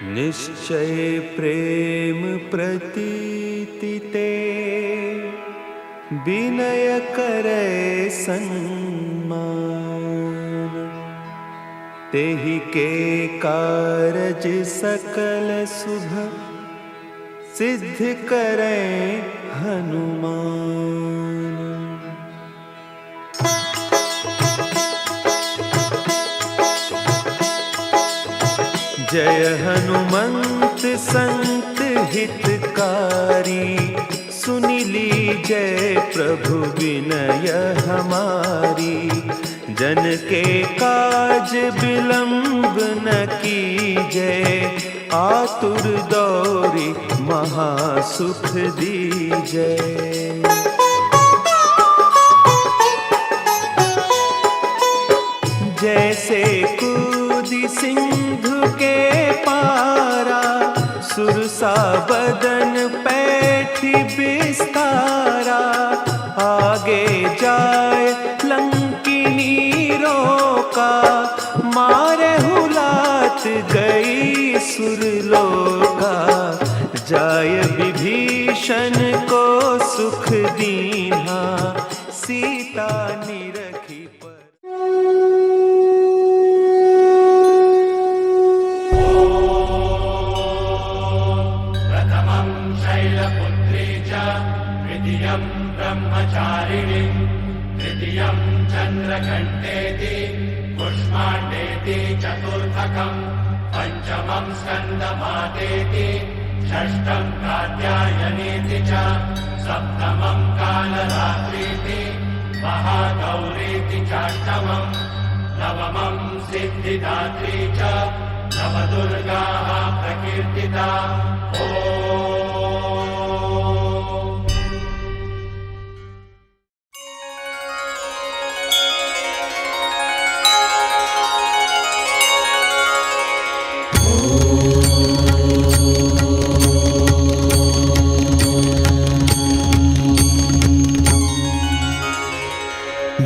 निश्चय प्रेम प्रतीति ते विनय करे सन्मान। तेहि के कारज सकल शुभ सिद्ध करे हनुमान। जय हनुमंत संत हितकारी, सुनि लीजय प्रभु विनय हमारी। जन के काज विलंब न कीजय, आतुर दौरी महासुख दीजय। जैसे कूदी सिंधु के पारा, सुरसा बदन पैठी बिस्तारा। आगे जाए लंकिनी रोका, मारे हुलात गई सुरलोका। जाय विभीषण को सुख दीन्हा, सीता निरखी पर। द्वितीयं ब्रह्मचारिणी, तृतीयं चन्द्रघण्टेति, कुष्माण्डेति चतुर्थकं, पञ्चमं स्कन्दमातेति, षष्ठं कात्यायनेति च, सप्तमं कालरात्रीति, महागौरीति चाष्टमं, नवमं सिद्धिदात्री च, नवदुर्गाः प्रकीर्तिता।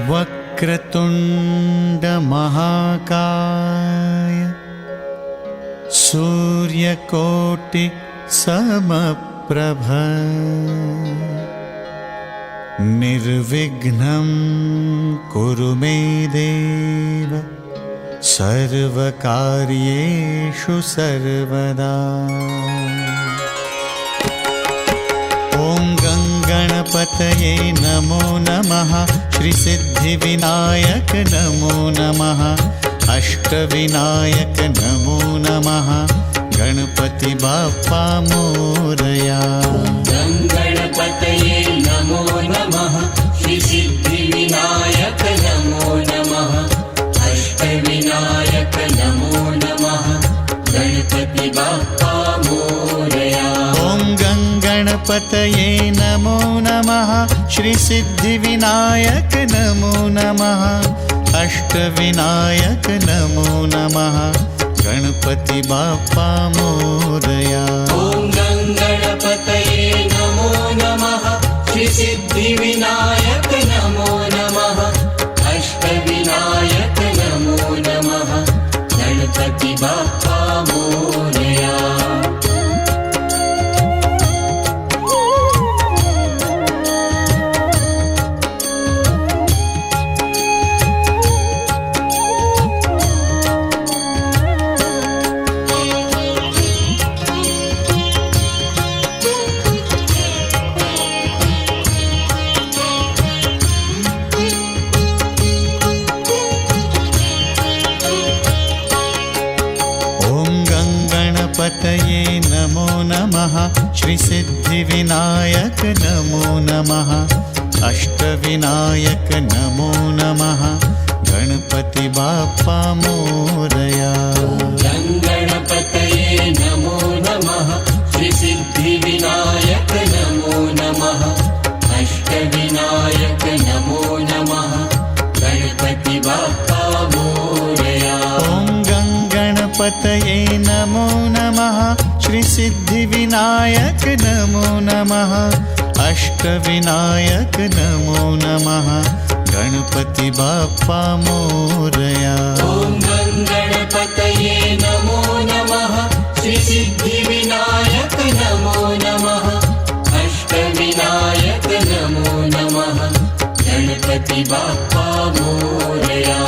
वक्रतुण्ड महाकाय, सूर्यकोटि समप्रभ। निर्विघ्नं कुरु मे देव, सर्वकार्येषु सर्वदा। ॐ गणपतये नमो नमः, श्रीसिद्धिविनायक नमो नमः, अष्टविनायक नमो नमः, गणपति बाप्पा मोरया। गणपतये नमो नमः, श्रीसिद्धिविनायक नमो नमः, अष्टविनायक नमो नमः, गणपति बाप्पा मोरया। ॐ गणपतये नमो नमः, श्रीसिद्धिविनायक नमो नमः, अष्टविनायक नमो नमः, गणपति बाप्पा मोरया। ॐ गणपतये नमो नमः, श्रीसिद्धिविनायक नमो नमः, अष्टविनायक नमो नमः, गणपति बाप्पा मोरया। गणपतये नमो नमः, श्रीसिद्धिविनायक नमो नमः, अष्टविनायक नमो नमः, गणपति बाप्पा मोरया। गणपतये नमो नमः, श्रीसिद्धिविनायक नमो नमः, अष्टविनायक नमो नमः, गणपति बाप्पा मोरया। ॐ गणपतये नमो नमः, श्रीसिद्धिविनायक नमो नमः, अष्टविनायक नमो नमः, गणपति बाप्पा मोरया। ॐ गणपतये नमो नमः, श्री गणपती बाप्पा मोरया.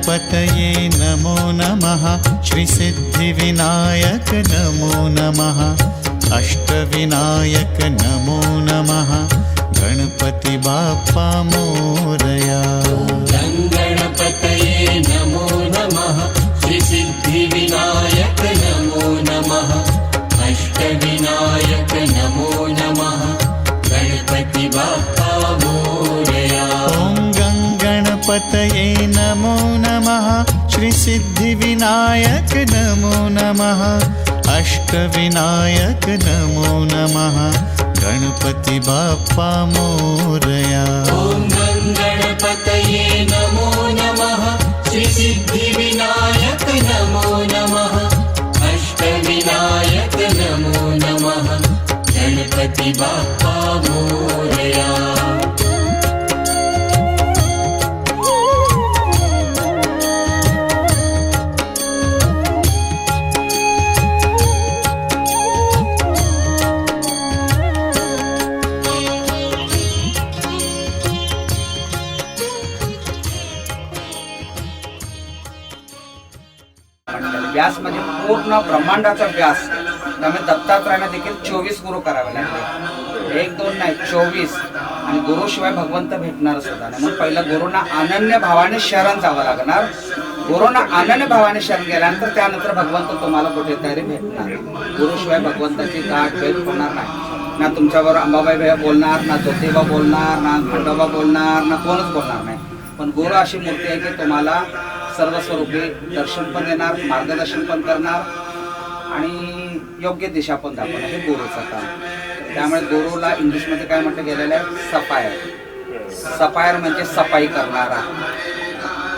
गणपतये नमो नमः. श्रीसिद्धिविनायक नमो नमः. अष्टविनायक नमो नमः. गणपति बाप्पा मोरया. गणपतये नमो नमः. श्रीसिद्धिविनायक नमो नमः. अष्टविनायक नमो नमः. गणपति बाप्पा मोरया. गणपतये नमो नमः. श्रीसिद्धिविनायक नमो नमः. अष्टविनायक नमो नमः. गणपति बाप्पा मोरया. गणपतये नमो नमः. श्रीसिद्धिविनायक नमो नमः. अष्टविनायक नमो नमः. गणपति बाप्पा मोरया. व्यास म्हणजे पूर्ण ब्रह्मांडाचा व्यास. त्यामुळे दत्तात्रयाने देखील 24 गुरु करावे लागले. 1 2 नाही 24. आणि गुरुशिवाय भगवंत भेटणार सुद्धा नाही. म्हणून पहिलं गुरुंना अनन्य भावाने शरण जावं लागणार. गुरुंना अनन्य भावाने शरण गेल्यानंतर त्यानंतर भगवंत तुम्हाला कुठेतरी भेटणार. गुरुशिवाय भगवंताची गाठ भेट होणार नाही. ना तुमच्याबरोबर अंबाबाई बोलणार, ना ज्योतिबा बोलणार, ना खंडोबा बोलणार, ना कोणच बोलणार नाही. पण गुरु अशी मूर्ती आहे की तुम्हाला सर्व स्वरूपी दर्शन पण देणार, मार्गदर्शन पण करणार आणि योग्य दिशा पण दाखवणार. हे गुरुचं काम. त्यामुळे गुरुला इंग्लिशमध्ये काय म्हटलं गेलेलं आहे? सफायर. सफायर म्हणजे सफाई करणारा.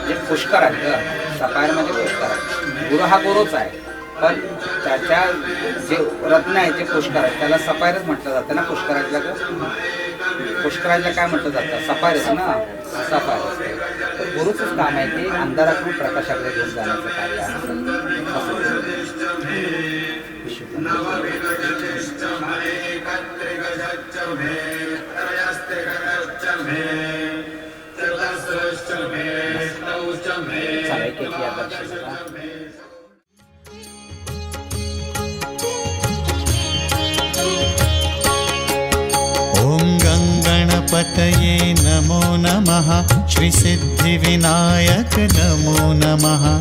जे पुष्कर आहे ग. सफायर म्हणजे पुष्कर आहे. गुरु हा गुरुच आहे. पण त्याच्या जे रत्न आहे जे पुष्कर आहे त्याला सफायरच म्हटलं जातं ना. पुष्कराजला पुष्कराजला काय म्हटलं जातं? सफायरच ना. सफायर. गुरुचंच काम आहे की अंधारातून प्रकाशाकडे घेऊन जाण्याचं कार्य आहे. गणपतये नमो नमः. श्रीसिद्धिविनायक नमो नमः.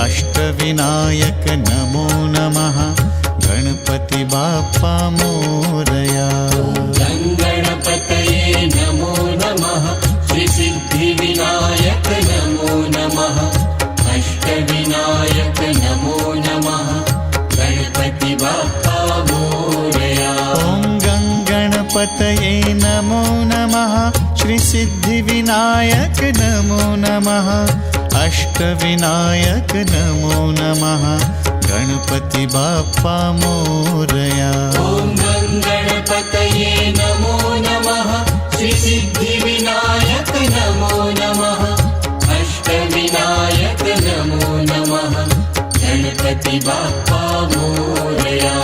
अष्टविनायक नमो नमः. गणपति बाप्पा मोरया. गणपतये नमो नमः. श्रीसिद्धिविनायक नमो नमः. अष्टविनायक नमो नमः. गणपति बाप्पा मोरया. गणपतये नमो नमः. श्रीसिद्धिविनायक नमो नमः. अष्टविनायक नमो नमः. गणपति बाप्पा मोरया. गणपतये नमो नमः. श्रीसिद्धिविनायक नमो नमः. अष्टविनायक नमो नमः. गणपति बाप्पा मोरया.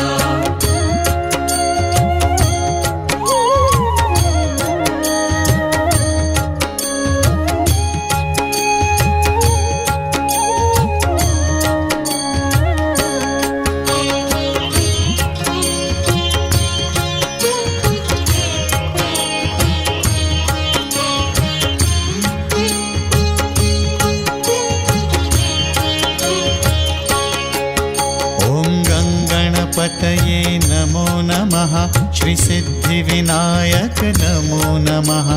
गणपतये नमो नमः. श्रीसिद्धिविनायक नमो नमः.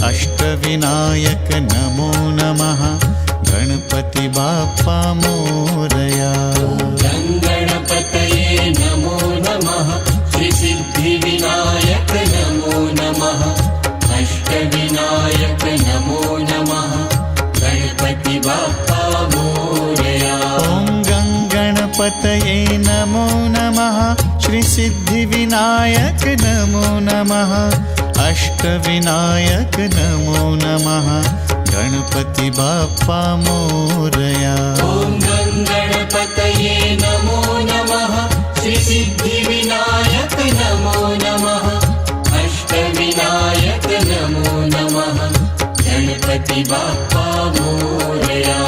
अष्टविनायक नमो नमः. गणपति बाप्पा मोरया. गणपतये नमो नमः. श्रीसिद्धिविनायक नमो नमः. अष्टविनायक नमो नमः. गङ्गणपतये नमो नमः श्रीसिद्धिविनायक नमो नमः अष्टविनायक नमो नमः गणपति बाप्पा मोरया। ॐ गणपतये नमो नमः श्रीसिद्धिविनायक नमो नमः अष्टविनायक नमो नमः गणपति बाप्पा मोरया।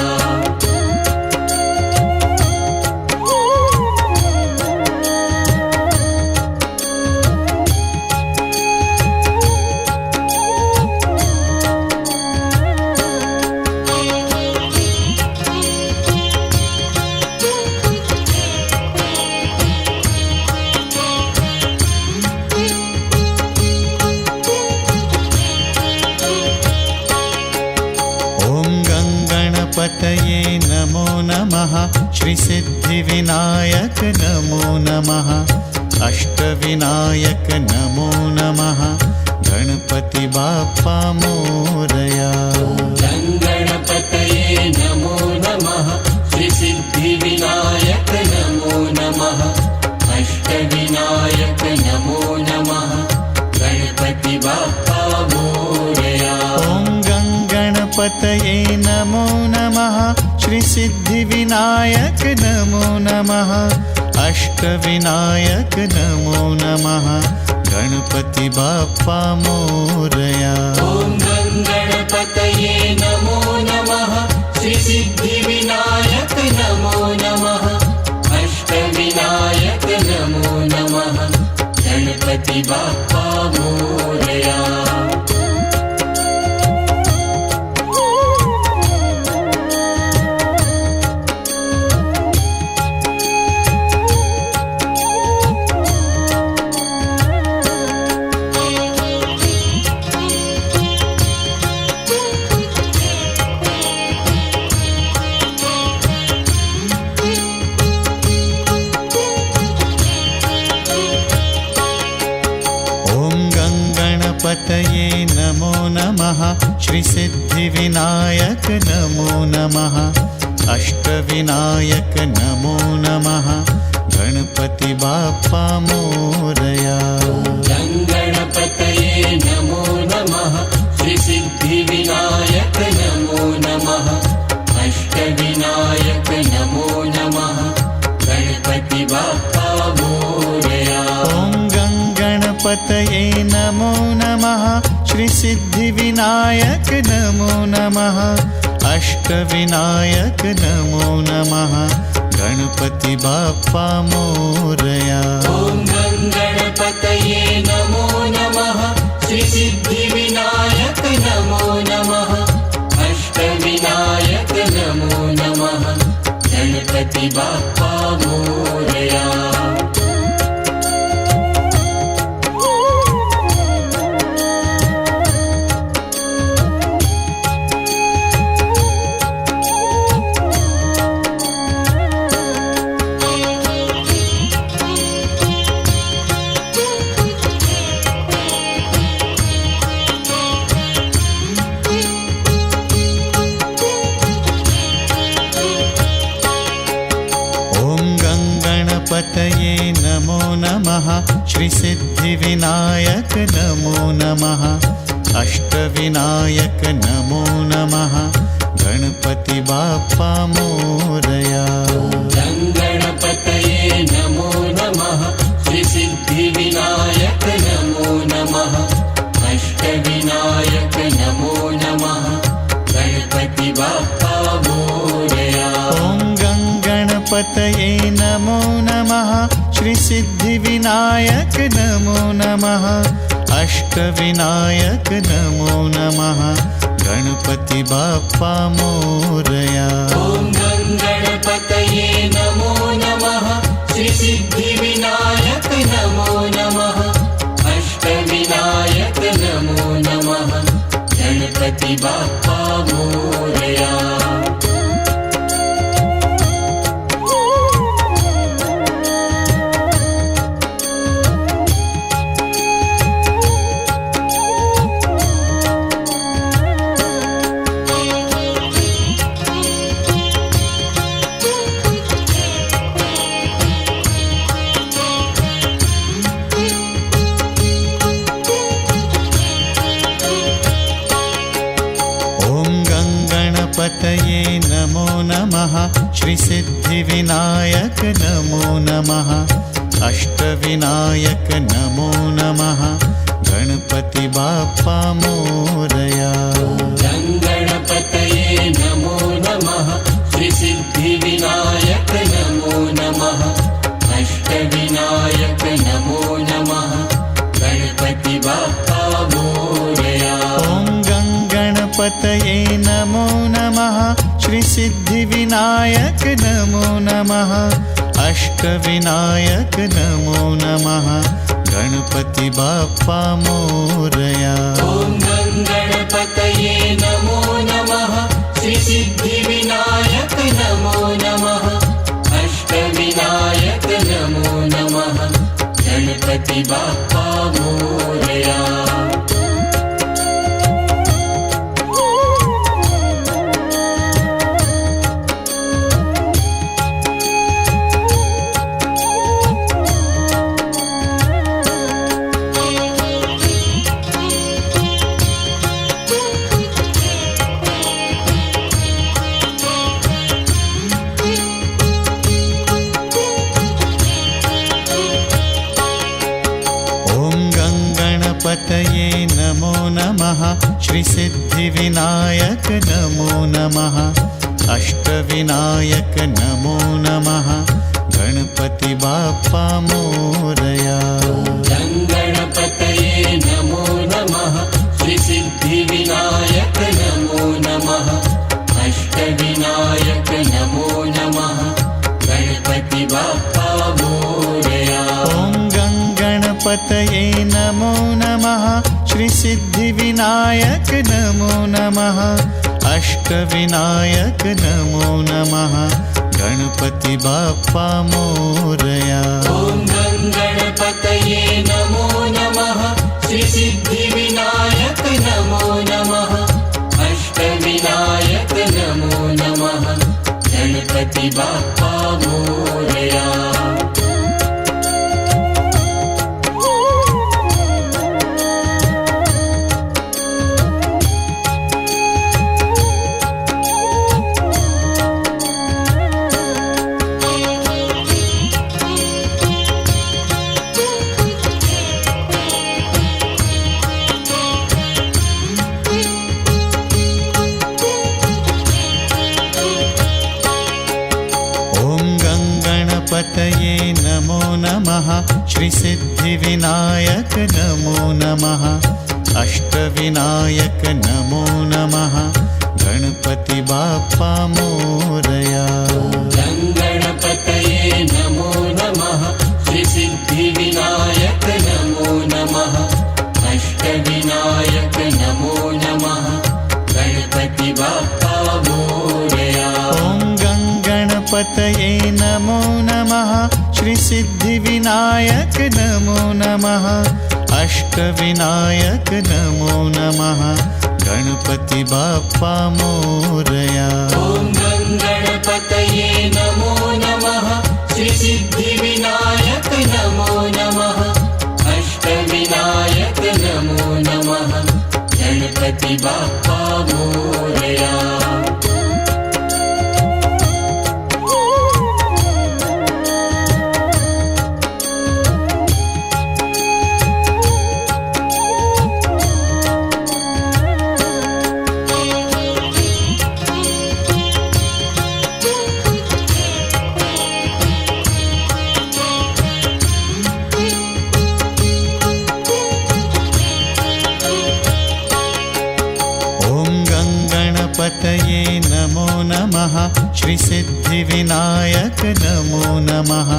गणपतये नमो नमः श्रीसिद्धिविनायक नमो नमः अष्टविनायक नमो नमः गणपति बाप्पा मोरया। गणपतये नमो नमः श्रीसिद्धिविनायक नमो नमः अष्टविनायक नमो नमः गणपति बाप्पा मोरया। गणपतये नमो नमः श्रीसिद्धिविनायक नमो नमः अष्टविनायक नमो नमः गणपति बाप्पा मोरया। ॐ गणपतये नमो नमः श्रीसिद्धिविनायक नमो नमः अष्टविनायक नमो नमः गणपति बाप्पा मोरया। गणपतये नमो नमः श्रीसिद्धिविनायक नमो नमः अष्टविनायक नमो नमः गणपति बाप्पा मोरया। गणपतये नमो नमः श्रीसिद्धिविनायक नमो नमः अष्टविनायक नमो नमः गणपति बाप्पा मोरया। गणपतये नमो नमः श्रीसिद्धिविनायक नमो नमः अष्टविनायक नमो नमः गणपति बाप्पा मोरया। ॐ गणपतये नमो नमः श्रीसिद्धिविनायक नमो नमः अष्टविनायक नमो नमः गणपति बाप्पा मोरया। गणपतये नमो नमः श्रीसिद्धिविनायक नमो नमः अष्टविनायक नमो नमः गणपति बाप्पा मोरया। गणपतये नमो नमः श्रीसिद्धिविनायक नमो नमः अष्टविनायक नमो नमः गणपति बाप्पा मोरया। गणपतये नमो नमः श्रीसिद्धिविनायक नमो नमः अष्टविनायक नमो नमः गणपति बाप्पा मोरया। ॐ गणपतये नमो नमः श्रीसिद्धिविनायक नमो नमः अष्टविनायक नमो नमः गणपति बाप्पा मोरया। श्रीसिद्धिविनायक नमो नमः अष्टविनायक नमो नमः गणपति बाप्पा मोरया गणपतये नमो नमः श्रीसिद्धिविनायक नमो नमः अष्टविनायक नमो नमः गणपति बाप्पा मोरया ॐ गणपतये नमो नमः श्रीसिद्धिविनायक नमो नमः अष्टविनायक नमो नमः गणपति बाप्पा मोरया ॐ गणपतये नमो नमः श्रीसिद्धिविनायक नमो नमः अष्टविनायक नमो नमः गणपति बाप्पा मोरया गणपतये नमो नमः श्रीसिद्धिविनायक नमो नमः अष्टविनायक नमो नमः गणपति बाप्पा मोरया गणपतये नमो नमः श्रीसिद्धिविनायक नमो नमः अष्टविनायक नमो नमः गणपति बाप्पा मोरया ॐ गणपतये नमो नमः श्रीसिद्धिविनायक नमो नमः अष्टविनायक नमो नमः गणपति बाप्पा मोरया ॐ गणपतये नमो नमः श्रीसिद्धिविनायक नमो नमः अष्टविनायक नमो नमः गणपति बाप्पा मोरया गणपतये नमो नमः श्रीसिद्धिविनायक नमो नमः अष्टविनायक नमो नमः गणपति बाप्पा मोरया गणपतये नमो नमः श्रीसिद्धिविनायक नमो नमः अष्टविनायक नमो नमः गणपति बाप्पा मोरया ॐ गणपतये नमो नमः श्रीसिद्धिविनायक नमो नमः अष्टविनायक नमो नमः गणपति बाप्पा मोरया ॐ गणपतये नमो नमः श्रीसिद्धिविनायक नमो नमः अष्टविनायक नमो नमः गणपति बाप्पा मोरया गणपतये नमो नमः श्रीसिद्धिविनायक नमो नमः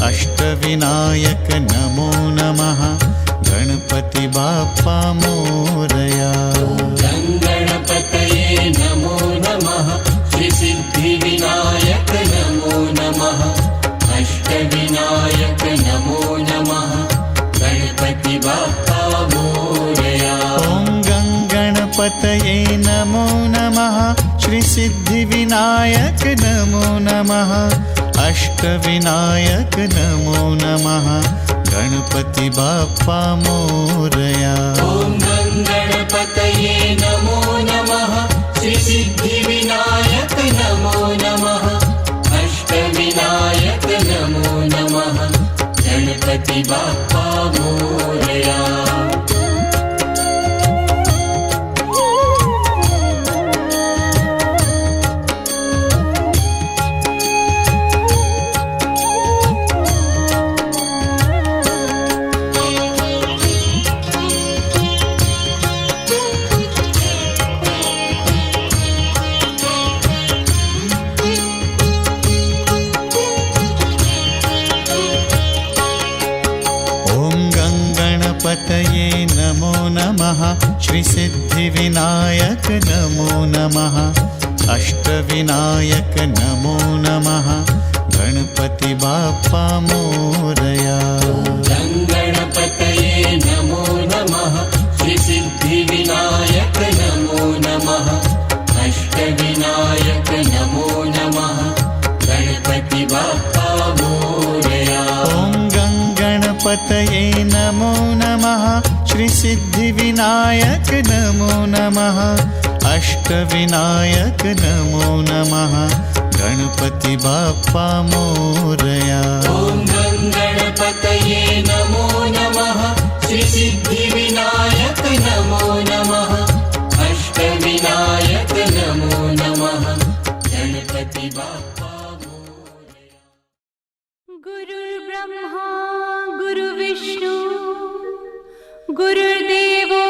अष्टविनायक नमो नमः गणपति बाप्पा मोरया गणपतये नमो नमः श्रीसिद्धिविनायक नमो नमः अष्टविनायक नमो नमः गणपति बाप्पा मोरया ॐ गणपतये नमो नमः श्रीसिद्धिविनायक नमो नमः अष्टविनायक नमो नमः गणपति बाप्पा मोरया ॐ गणपतये नमो नमः श्रीसिद्धिविनायक नमो नमः गणपती बाप्पा मोरया. पतये नमो नमः. श्रीसिद्धिविनायक नमो नमः. अष्टविनायक नमो नमः. गणपति बाप्पा मोरया. गणपतये नमो नमः. श्रीसिद्धिविनायक नमो नमः. अष्टविनायक नमो नमः. गणपति बाप्पा मोरया. गणपतये नमो नमः. श्रीसिद्धिविनायक नमो नमः. अष्टविनायक नमो नमः. गणपति बाप्पा मोरया. ॐ गणपतये नमो नमः. श्रीसिद्धिविनायक नमो नमः. अष्टविनायक नमो नमः. गणपति बाप्पा मोरया. गुरुर्ब्रह्मा गुरुर्विष्णु गुरुर्देवो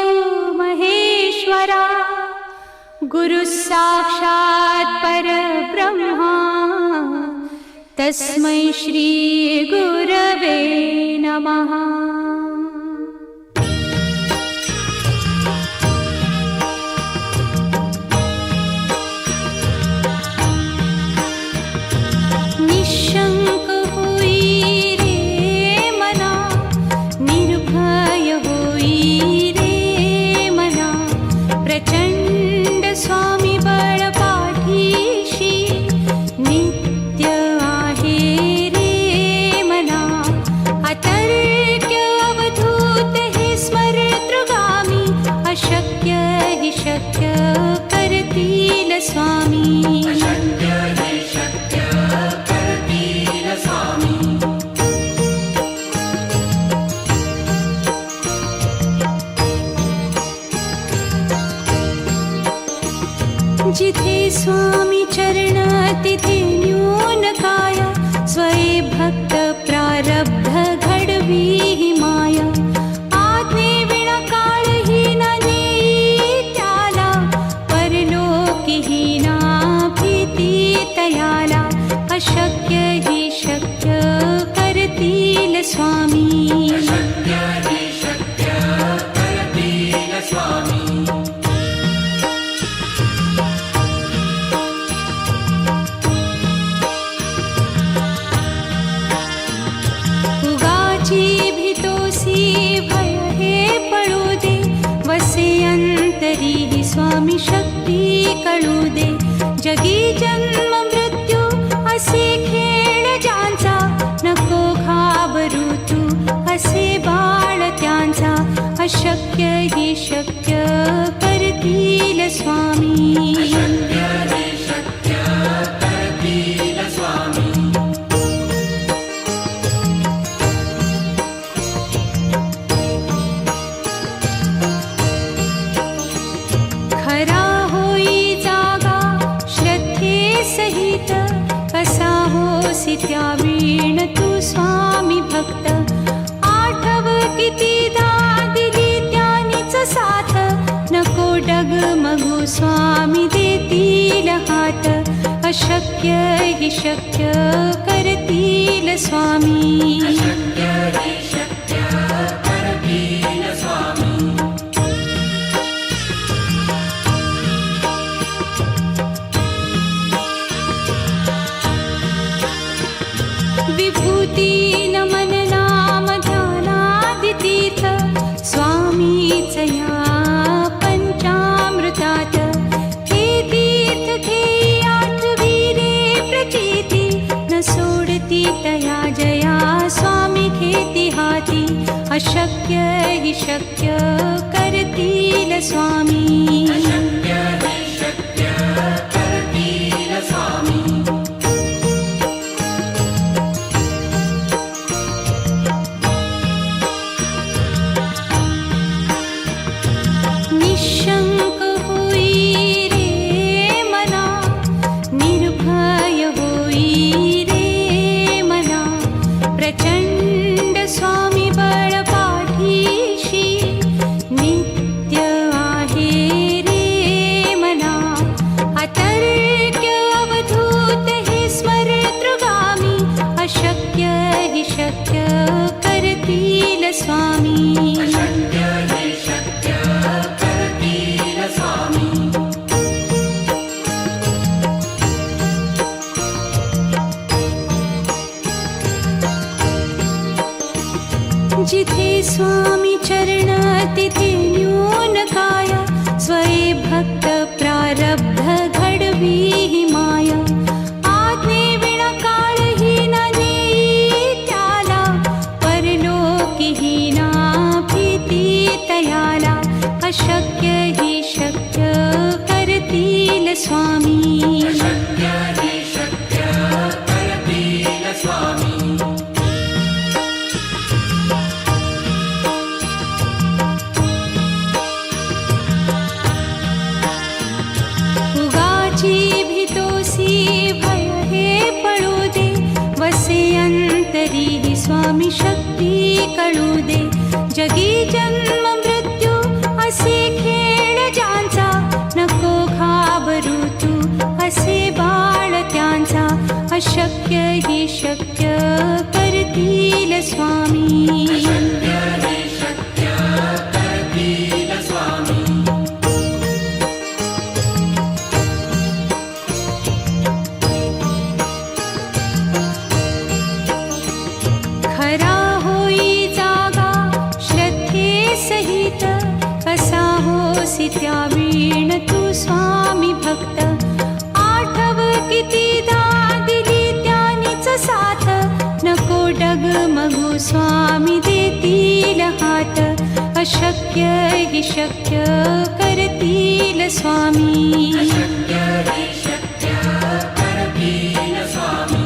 महेश्वरा. गुरुस्साक्षात् परब्रह्मा तस्मै श्री गुरवे नमः. निशंक हुई रे मना, निर्भय हुई रे मना. प्रचंड स्वामी बळ पाठीशी नित्य आहे रे मना. अतर्क्य अवधूत हे स्मरतृगामी, अशक्य हि शक्य करतील स्वामी. जिथे स्वामी चरण तिथे न्यून काय, स्वये भक्त प्रारब्ध घडवी ही माया. आज्ञे विना काळही न नेई त्याला, परलोकी ही ना भीती तयाला. अशक्य ही शक्य करतील स्वामी. अंतरी ही स्वामी शक्ती कळू दे. जगी जन्म मृत्यू असे खेळ ज्यांचा, नको घाबरू तू असे बाळ त्यांचा. अशक्य ही शक्य करतील स्वामी. खरा होई जागा श्रद्धे सहित, कसा होसी त्या वीण तू स्वामी भक्त. आठव कितीदा दिली त्यानीच साथ, नको डगमगू स्वामी देतील हात. अशक्य हि शक्य करतील स्वामी. विभूती नमन नाम ध्यानादितीर्थ, स्वामीच या पंचामृतात. हे तीर्थ घेई आठवी रे प्रचिती, न सोडती तया जया स्वामी घेती हाती. अशक्य हि शक्य करतील स्वामी. स्वामी बळपाठीशी नित्य आहे रे मना अतर्क्य अवधूत हे स्मरतृगामी अशक्य हि शक्य करतील स्वामी शक्य हि शक्य करतील स्वामी जिथे स्वामी चरण तिथे न्यून काय स्वये भक्त प्रारब्ध घडवी ही माया आज्ञे विना काळही न नेई त्याला परलोकी ही ना भीती तयाला अशक्य ही शक्य करतील स्वामी शक्य हि शक्य करतील स्वामी उगाची भीतोसी भय हे पळू दे वसे अंतरी ही स्वामी शक्ती कळू दे जगी जन्म मृत्यू असे खेळ ज्यांचा नको घाबरू तू असे बाळ त्यांचा अशक्य ही शक्य करतील स्वामी शक्य हि शक्य करतील स्वामी खरा होई जागा श्रद्धे सहित कसा होसी त्या वीण तू स्वामी भक्त आठव कितीदा दिली त्यानीच साथ नको डगमगू स्वामी देतील हात अशक्य हि शक्य करतील स्वामी शक्य हि शक्य करतील स्वामी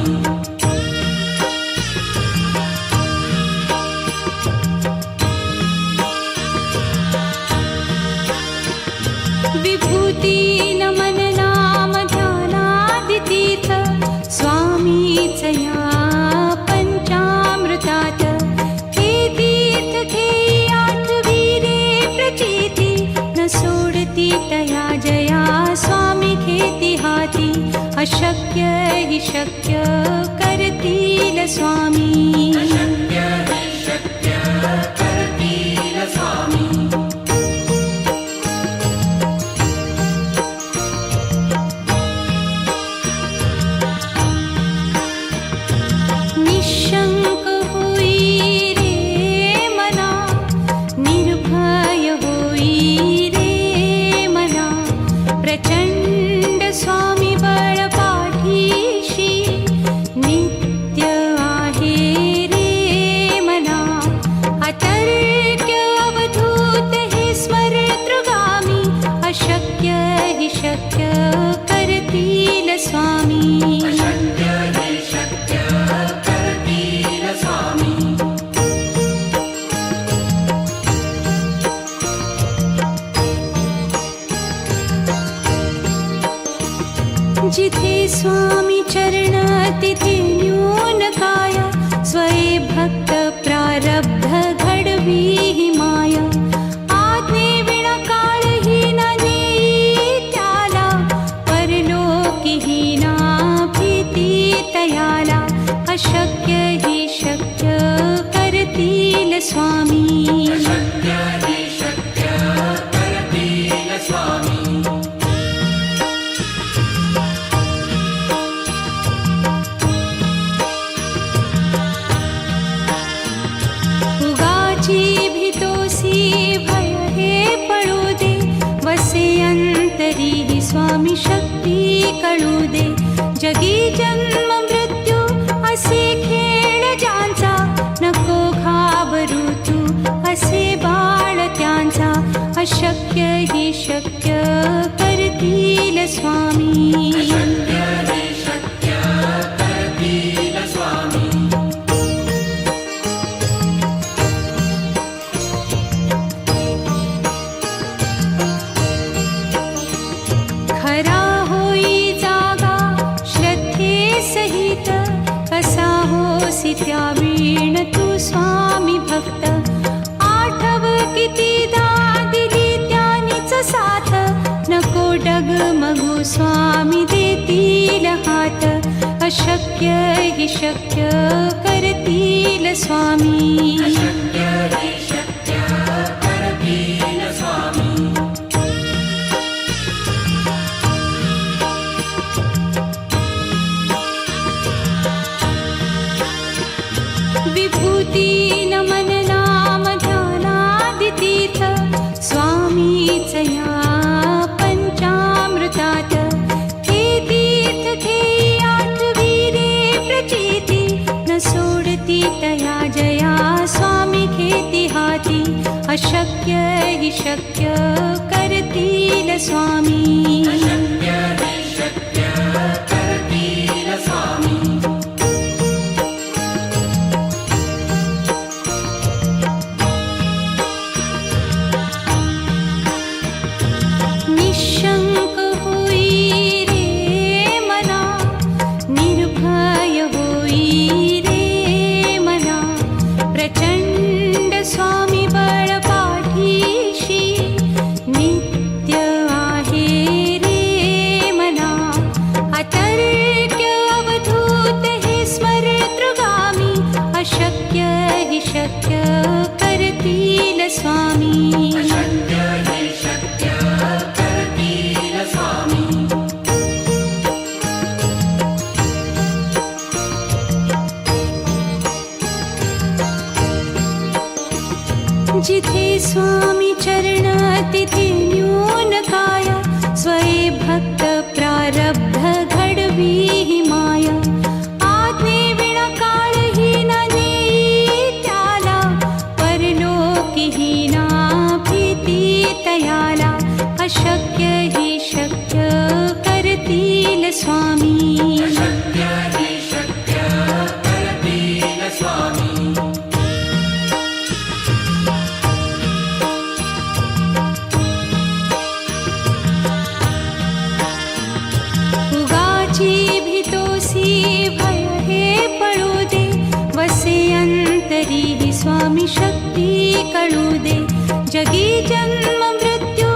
विभूती नमन नाम ध्यानादितीर्थ स्वामीच या पंचामृतात हे तीर्थ घेई आठवी रे प्रचिती न सोडती तया जया स्वामी घेती हाती अशक्य हि शक्य करतील स्वामी शक्य हि शक्य करतील स्वामी निशंक होई रे मना निर्भय होई रे मना प्रचंड स्वामी बळपाठीशी नित्य आहे रे मना अतर्क्य अवधूत हे स्मरतृगामी अशक्य हि शक्य करतील स्वामी शक्य हि शक्य करतील स्वामी जिथे स्वामी चरण तिथे न्यून काय स्वये भक्त प्रारब्ध घडवी ही माया आज्ञे विना काळही न नेई त्याला परलोकी ही ना भीती तयाला अशक्य हि शक्य करतील स्वामी शक्य हि शक्य करतील स्वामी उगाची भीतोसी भय हे पळू दे वसे अंतरी ही स्वामी शक्ती कळू दे जगी जन्म मृत्यू असे खेळ ज्यांचा नको घाबरू तू असे बाळ त्यांचा अशक्य हि शक्य करतील स्वामी शक्य हि शक्य करतील स्वामी खरा होई जागा श्रद्धे सहित कसा होसी होसी त्यावीण तू स्वामी भक्त आठव कितीदा दिली त्यानीच साथ नको डगमगू स्वामी देतील हात अशक्य हि शक्य करतील स्वामी शक्य हि शक्य करतील स्वामी विभूती नमन नाम ध्यानादितीर्थ स्वामीच या पंचामृतात हे तीर्थ घेई आठवी रे प्रचिती न सोडती तया जया स्वामी घेती हाती अशक्य हि शक्य करतील स्वामी शक्य हि शक्य करतील स्वामी निशंक होई रे मना निर्भय होई रे मना प्रचंड स्वामी बळ पाठीशी नित्य आहे रे मना अतर्क्य अवधूत हे स्मरतृगामी अशक्य हि शक्य करतील स्वामी शक्य हि शक्य करतील स्वामी जिथे स्वामी चरण तिथे न्यून काय स्वये भक्त प्रारब्ध घडवी हि माय आज्ञे विना काळही न नेई त्याला परलोकी ही ना भीती तयाला अशक्य हि शक्य करतील स्वामी शक्य हि शक्य करतील स्वामी उगाची भीतोसी भय हे पळू दे वसे अंतरी हि स्वामी शक्ती कळू दे जगी जन्म मृत्यू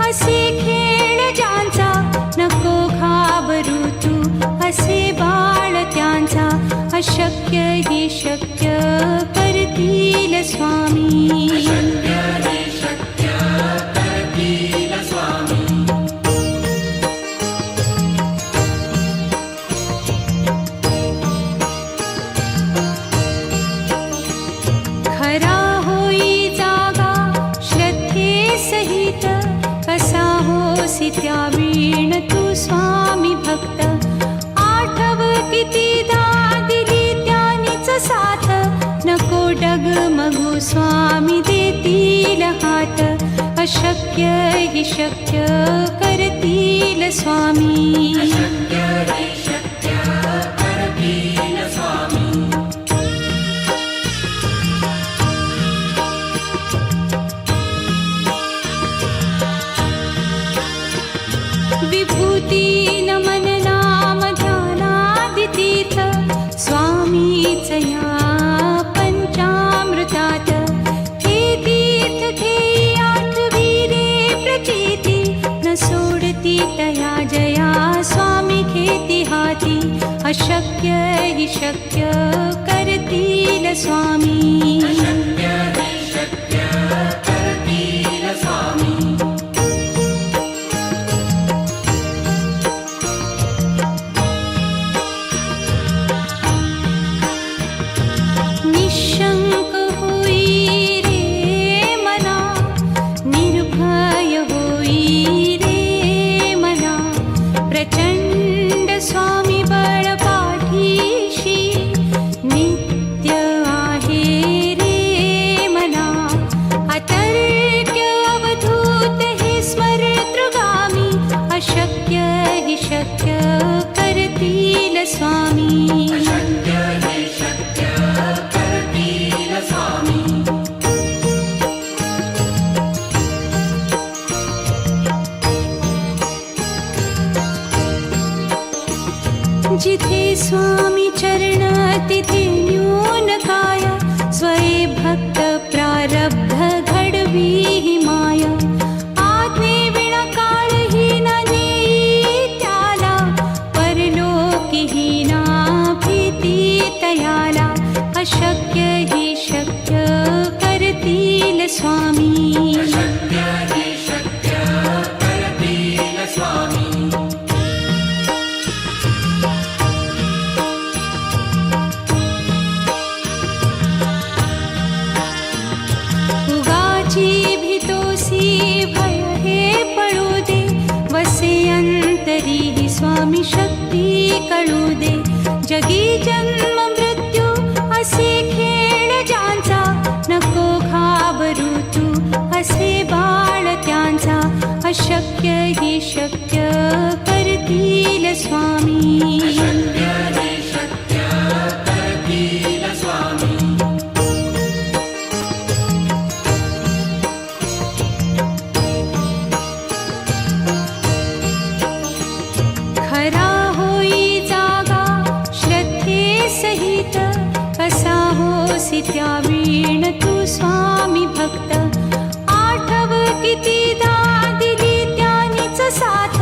असे खेळ ज्यांचा नको घाबरू तू असे बाळ त्यांचा अशक्य हि शक्य करतील स्वामी शक्य हि शक्य करतील स्वामी खरा होई जागा श्रद्धे सहित कसा होसी त्यावीण तू स्वामी भक्त आठव कितीदा दिली त्यानीच साथ नको डगमगू स्वामी देतील हात अशक्य हि शक्य करतील स्वामी शक्य हि शक्य करतील स्वामी विभूती नमन नाम ध्यानादितीर्थ स्वामीच या पंचामृतात हे तीर्थ घेई आठवी रे प्रचिती न सोडती तया जया स्वामी घेती हाती अशक्य हि शक्य करतील स्वामी शक्य हि शक्य करतील स्वामी निशंक होई रे मना निर्भय होई रे मना प्रचंड स्वामी बळ पाठीशी नित्य आहे रे अशक्य हि शक्य करतील स्वामी. शक्य हि शक्य करतील स्वामी. उगाची भीतोसी भय हे पळू दे, वसे अंतरी ही स्वामी शक्ती कळू दे. जगी जन्म मृत्यू असे खेळ ज्यांचा, नको घाबरू तू असे बाळ त्यांचा. अशक्य हि शक्य करतील स्वामी. शक्य हि शक्य करतील स्वामी. खरा होई जागा श्रद्धे सहित, कसा होसी त्या वीण तू स्वामी भक्त. आठव कितीदा दिली त्यानीच साथ,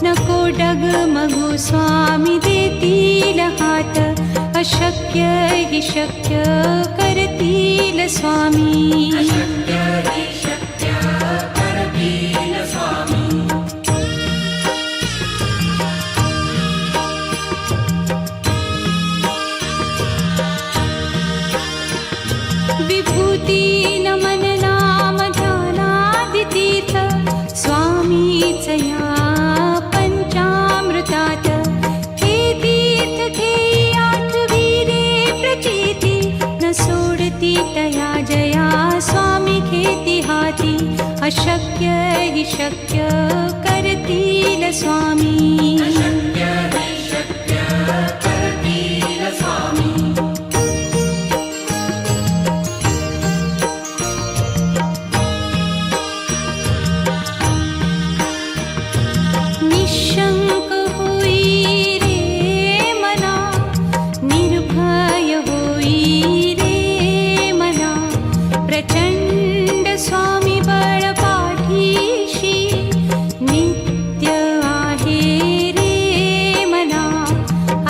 नको डगमगू स्वामी देतील हात. अशक्य हि शक्य करतील स्वामी. शक्य हि शक्य करतील स्वामी. विभूती नमन नाम ध्यानादितीर्थ, स्वामीच या पंचामृतात. हे तीर्थ घेई आठवी रे प्रचिती, न सोडती तया जया स्वामी घेती हाती. अशक्य हि शक्य करतील स्वामी. शक्य हि शक्य करतील स्वामी. निशंक होई रे मना, निर्भय होई रे मना. प्रचंड स्वामी बळ पाठीशी, नित्य आहे रे मना.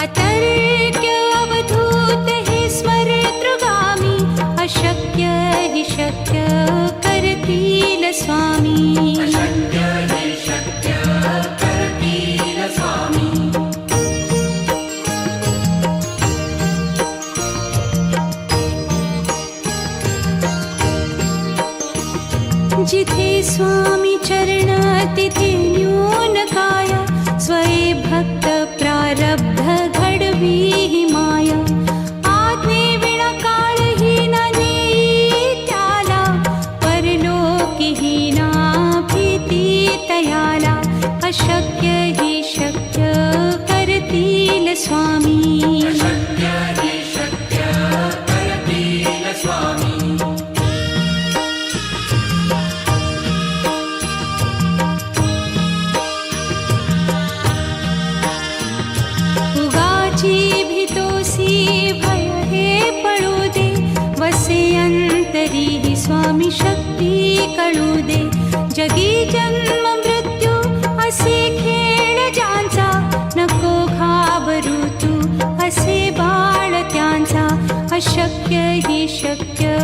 अतर्क्य अवधूत हे स्मरतृगामी. अशक्य हि शक्य करतील स्वामी. शक्य हि शक्य करतील स्वामी. जिथे स्वामी चरण तिथे न्यून काय, स्वये भक्त प्रारब्ध घडवी ही माया. आज्ञे विना काळही न नेई त्याला, परलोकीही ना भीती तयाला. अशक्य हि शक्य करतील स्वामी. शक्य हि शक्य करतील स्वामी. उगाची भीतोसी भय हे पळू दे, वसे अंतरी ही स्वामी शक्ती कळू दे. जगी जन्म मृत्यू असे खेळ ज्यांचा, नको घाबरू तू असे बाळ त्यांचा. अशक्य हि शक्य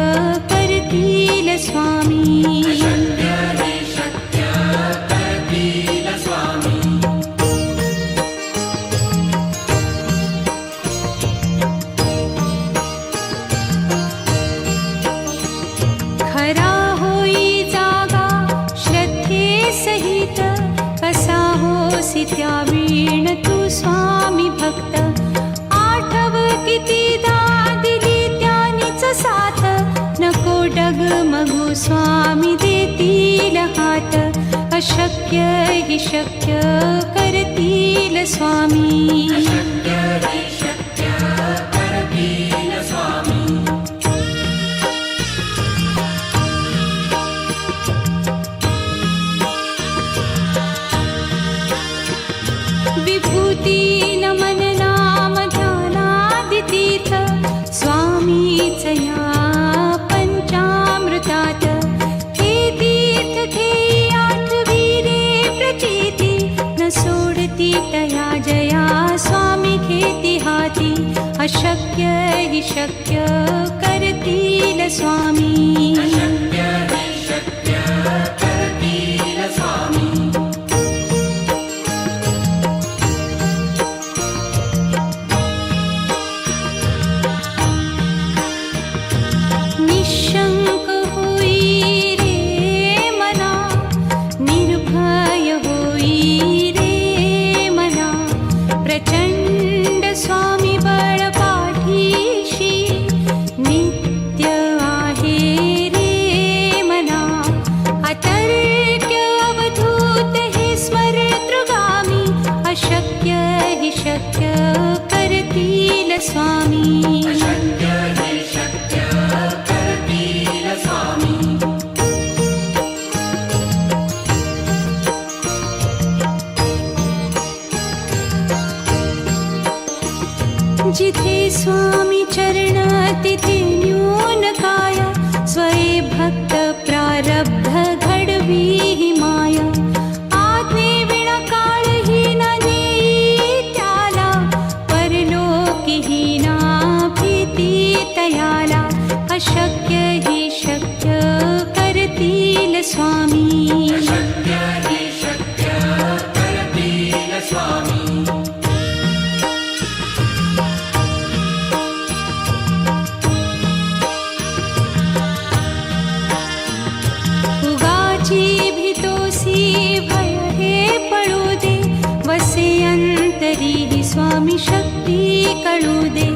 करतील स्वामी. शक्य हि शक्य करतील स्वामी. खरा होई जागा श्रद्धे सहित, कसा होसी त्या वीण तू स्वामी भक्त. आठव कितीदा दिली त्यानीच साथ, नको डगमगू स्वामी देतील हात. अशक्य हि शक्य करतील स्वामी. शक्य हि शक्य करतील स्वामी. विभूती नमन नाम ध्यानादितीर्थ, स्वामीच या पंचामृतात. हे तीर्थ घेई आठवी रे प्रचिती, न सोडती तया जया स्वामी घेती हाती. अशक्य हि शक्य करतील स्वामी शक्य हि शक्य करतील स्वामी निशंक होई रे मना निर्भय होई रे मना प्रचंड स्वामी बळ पाठीशी नित्य आहे रे मना अतर्क्य अवधूत हे स्मरतृगामी अशक्य हि शक्य करतील स्वामी शक्य हि शक्य करतील स्वामी जिथे स्वामी चरण तिथे न्यून काय स्वये भक्त प्रारब्ध घडवी ही माया आज्ञे विना काळही न नेई त्याला परलोकीही ना भीती तयाला अशक्य हि शक्य करतील स्वामी शक्य हि शक्य करतील स्वामी उगाची भीतोसी भय हे पळू दे वसे अंतरी ही स्वामी शक्ती कळू दे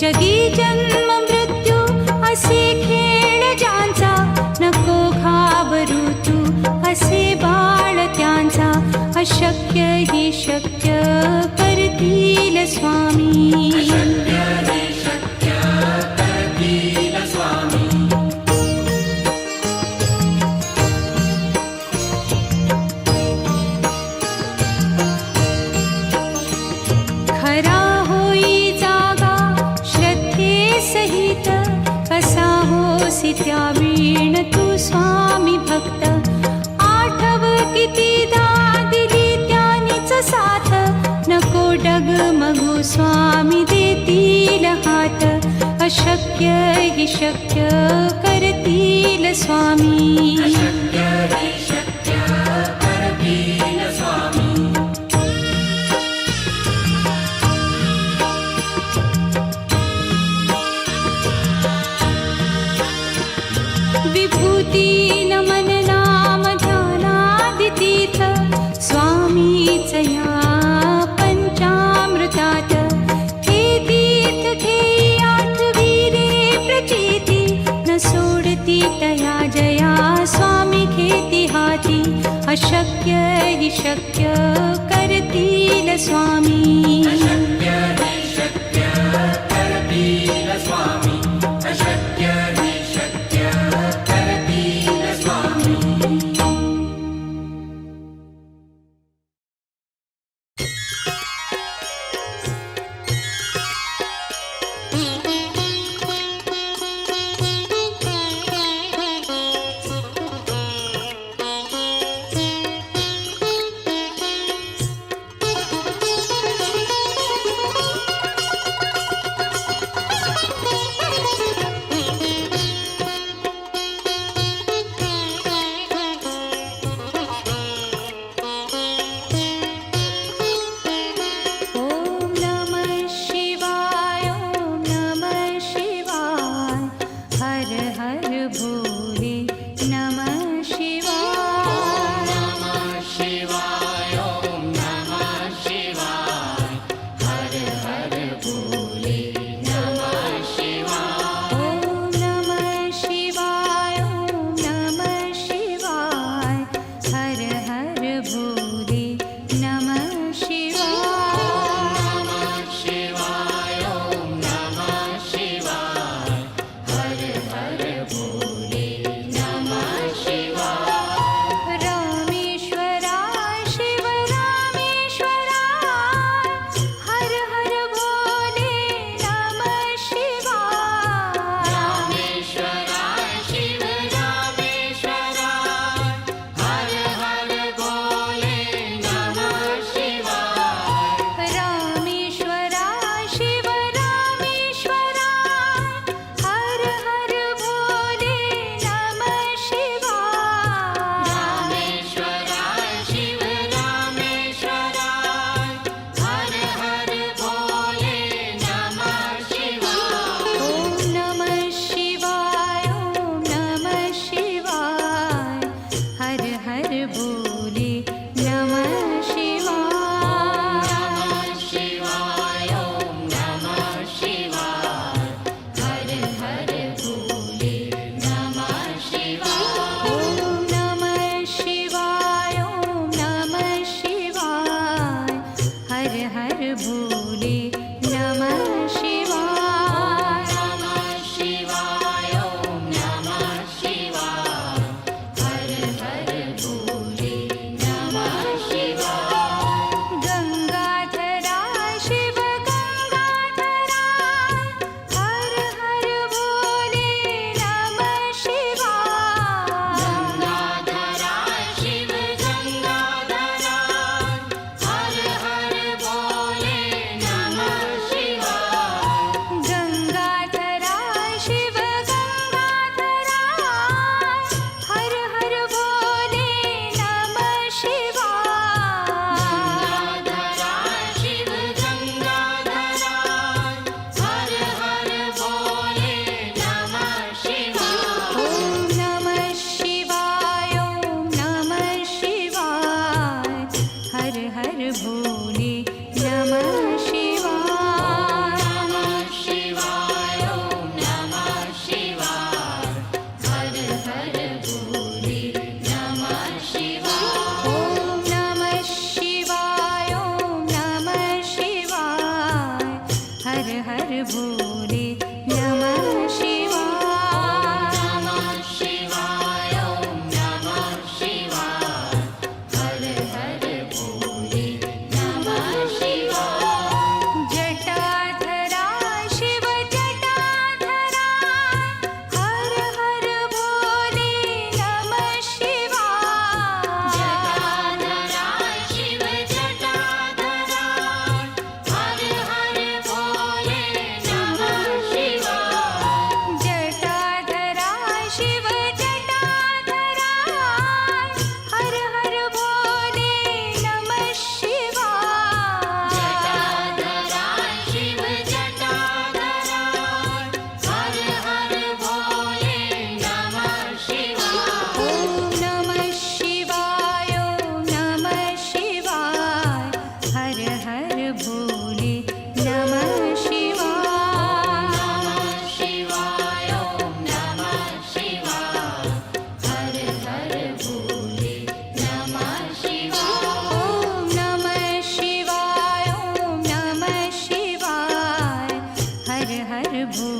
जगी जन्म मृत्यू असे खेळ ज्यांचा नको घाबरू तू असे बाळ त्यांचा अशक्य हि शक्य करतील स्वामी शक्य हि शक्य करतील स्वामी खरा होई जागा श्रद्धे सहित कसा होसी त्या वीण तू स्वामी भक्त आठव कितीदा दिली त्यानीच साथ नको डगमगू स्वामी देतील हात अशक्य हि शक्य करतील स्वामी शक्य हि शक्य करतील स्वामी विभूती नमन नाम ध्यानादितीर्थ स्वामीच या पंचामृतात हे तीर्थ घेई आठवी रे प्रचिती न सोडती तया जया स्वामी घेती हाती अशक्य हि शक्य करतील स्वामी शक्य हि शक्य करतील स्वामी अशक्य हि शक्य करतील स्वामी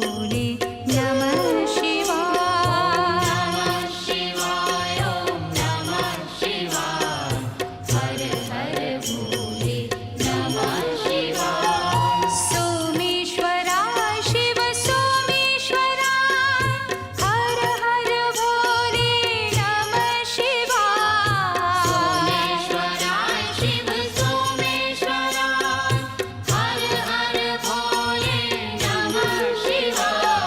भोले नमः शिवाय शिवाय ॐ नमः शिवाय हर हर भोले नमः शिवाय सोमेश्वराय शिव सोमेश्वराय हर हर भोले नमः शिवाय सोमेश्वराय शिव सोमेश्वराय हर हर भोले नमः शिवाय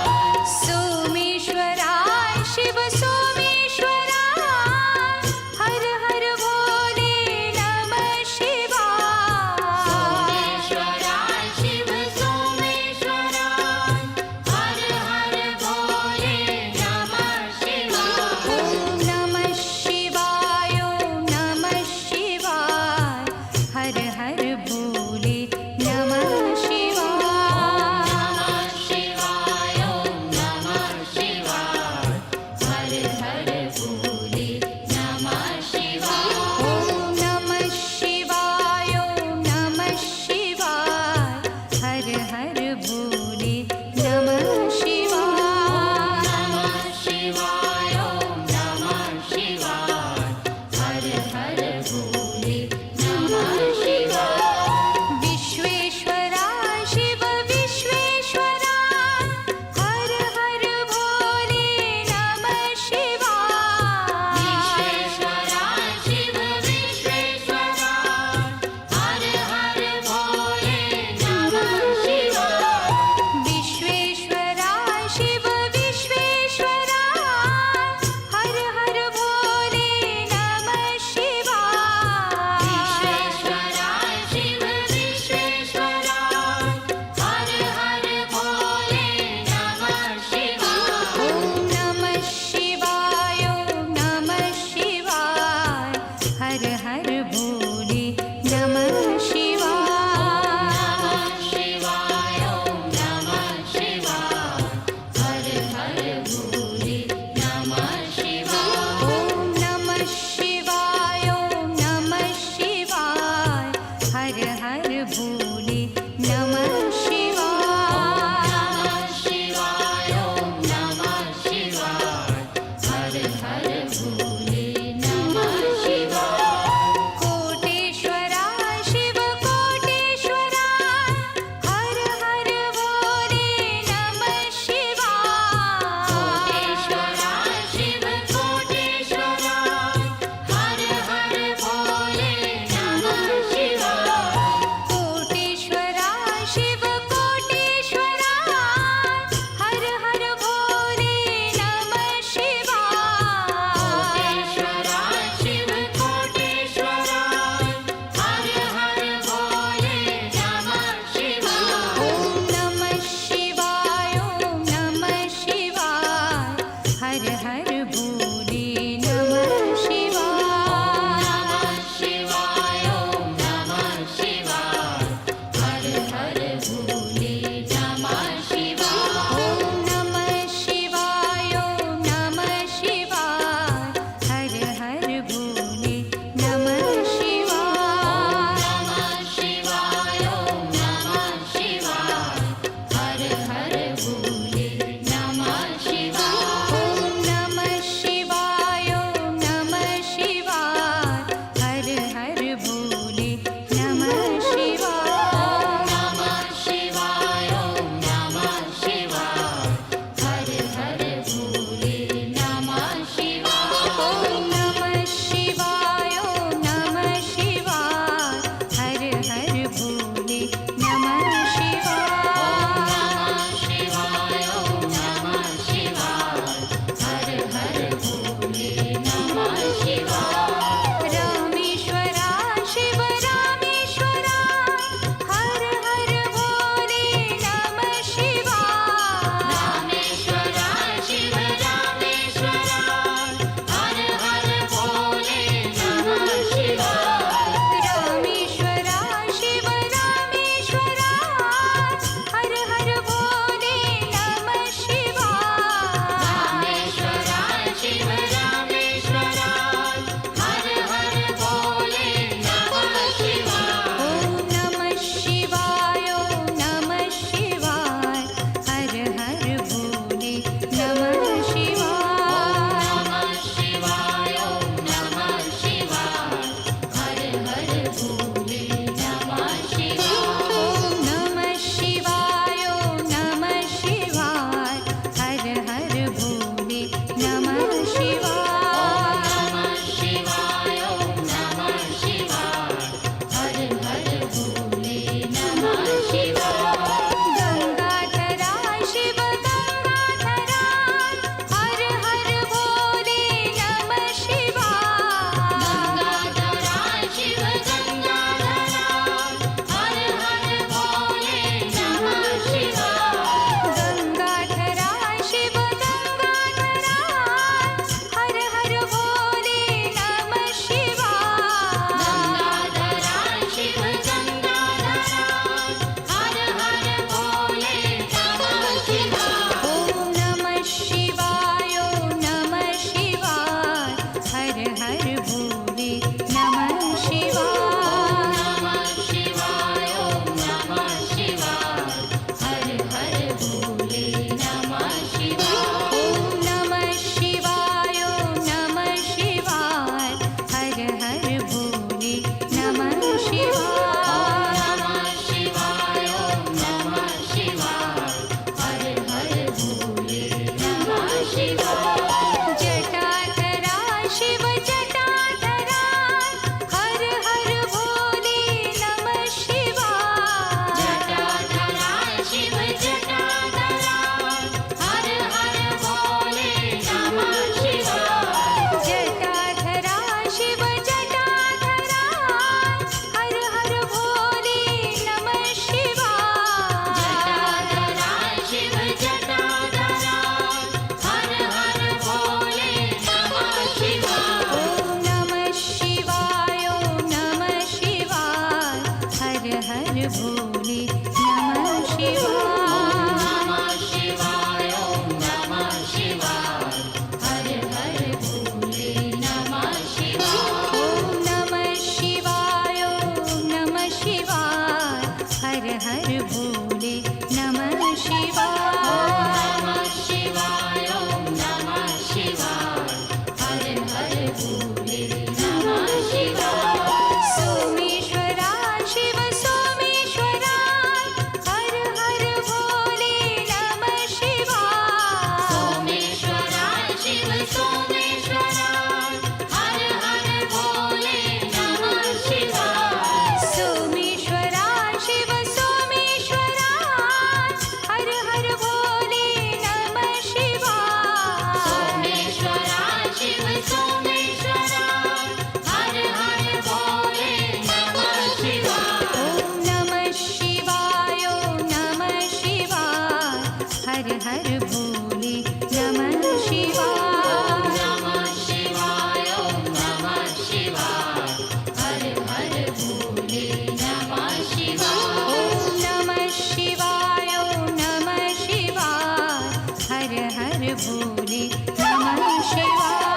भोले नमः शिवाय नमः शिवाय ॐ नमः शिवाय हर हर भोले नमः शिवाय ॐ नमः शिवाय ॐ नमः शिवाय हर हर भोले नमः शिवाय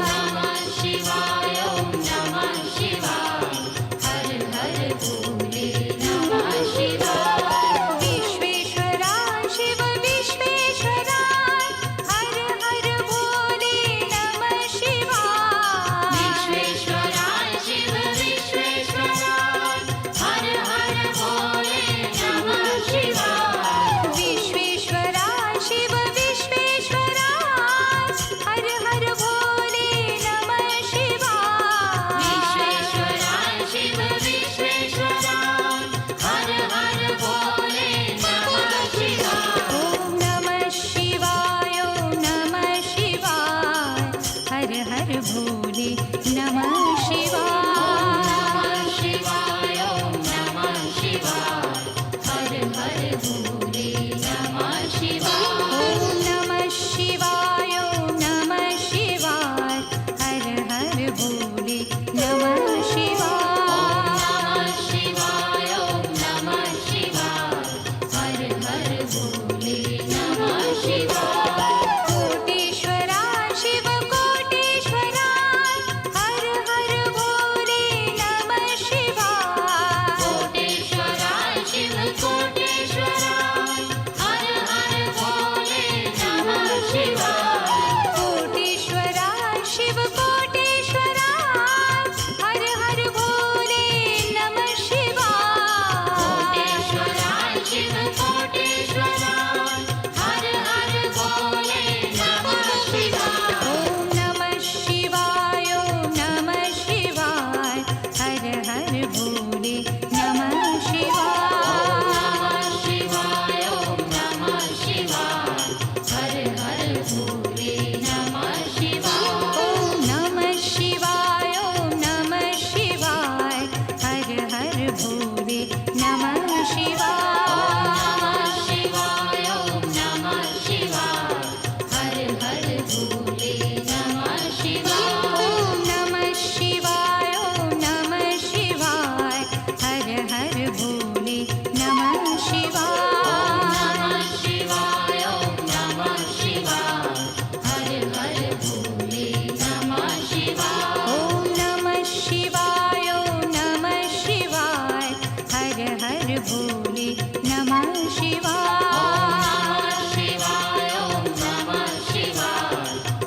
नमः शिवाय ॐ नमः शिवाय हर हर भोले नमः शिवाय विश्वेश्वराय शिव विश्वेश्वराय हर हर भोले नमः शिवाय विश्वेश्वराय शिव विश्वेश्वराय हर हर भोले नमः शिवाय विश्वेश्वराय शिव विश्वेश्वराय हर हर भोले नमः शिवाय विश्वेश्वराय शिव विश्वेश्वराय हर हर भोले नमः शिवाय ॐ नमः शिवाय ॐ नमः शिवाय हर हर भोले नमः शिवाय नमः शिवाय ॐ नमः शिवाय हर हर भोले नमः शिवाय ॐ नमः शिवाय ॐ नमः शिवाय हर हर भोले नमः शिवाय नमः शिवाय ॐ नमः शिवाय हर हर भोले नमः शिवाय कोटेश्वराय शिव कोटेश्वराय हर हर भोले नमः शिवाय कोटेश्वराय शिव कोटेश्वराय हर हर भोले नमः शिवाय कोटेश्वराय शिव कोटेश्वराय हर हर भोले नमः शिवाय कोटेश्वराय शिव कोटेश्वराय हर हर भोले नमः शिवाय ॐ नमः शिवाय ॐ नमः शिवाय हर हर भोले नमः शिवाय नमः शिवाय ॐ नमः शिवाय हर हर भोले नमः शिवाय ॐ नमः शिवाय ॐ नमः शिवाय हर हर भोले नमः शिवाय नमः शिवाय ॐ नमः शिवाय हर हर भोले नमः शिवाय ॐ नमः शिवाय ॐ नमः शिवाय हर हर भोले नमः शिवाय नमः शिवाय ॐ नमः शिवाय हर हर भोले नमः शिवाय ॐ नमः शिवाय ॐ नमः शिवाय हर हर भोले नमः शिवाय नमः शिवाय ॐ नमः शिवाय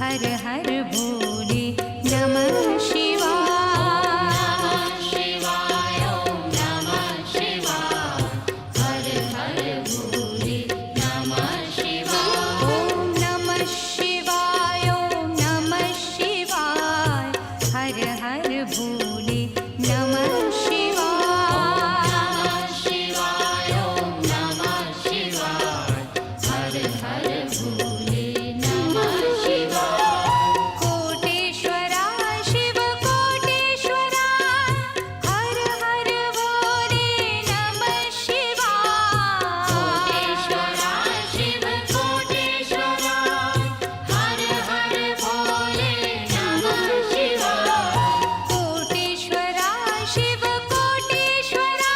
हर हर भोले नमः शिवाय शिवाय ॐ नमः शिवाय हर हर भोले नमः शिवाय ॐ नमः शिवाय ॐ नमः शिवाय हर हर भोले नमः शिवाय शिवाय ॐ नमः शिवाय हर हर भोले नमः शिवाय कोटेश्वरा शिव कोटेश्वरा हर हर भोले नमः शिवाय कोटेश्वरा शिव कोटेश्वरा हर हर भोले नमः शिवाय कोटेश्वरा शिव कोटेश्वरा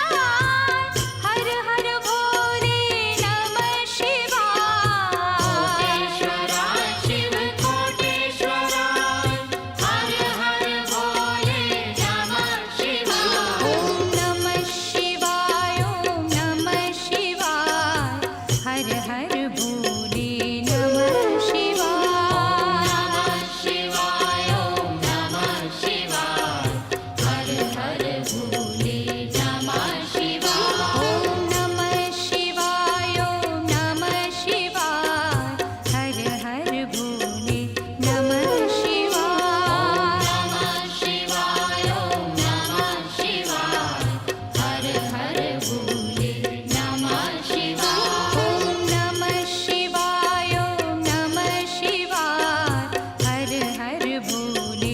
हर हर भोले नमः शिवाय कोटेश्वरा शिव कोटेश्वरा हर हर भोले नमः शिवाय ॐ नमः शिवाय ॐ नमः शिवाय हर हर भोले नमः शिवाय नमः शिवाय ॐ नमः शिवाय हर हर भोले नमः शिवाय ॐ नमः शिवाय ॐ नमः शिवाय हर हर भोले नमः शिवाय नमः शिवाय ॐ नमः शिवाय हर हर भोले नमः शिवाय ॐ नमः शिवाय ॐ नमः शिवाय हर हर भोले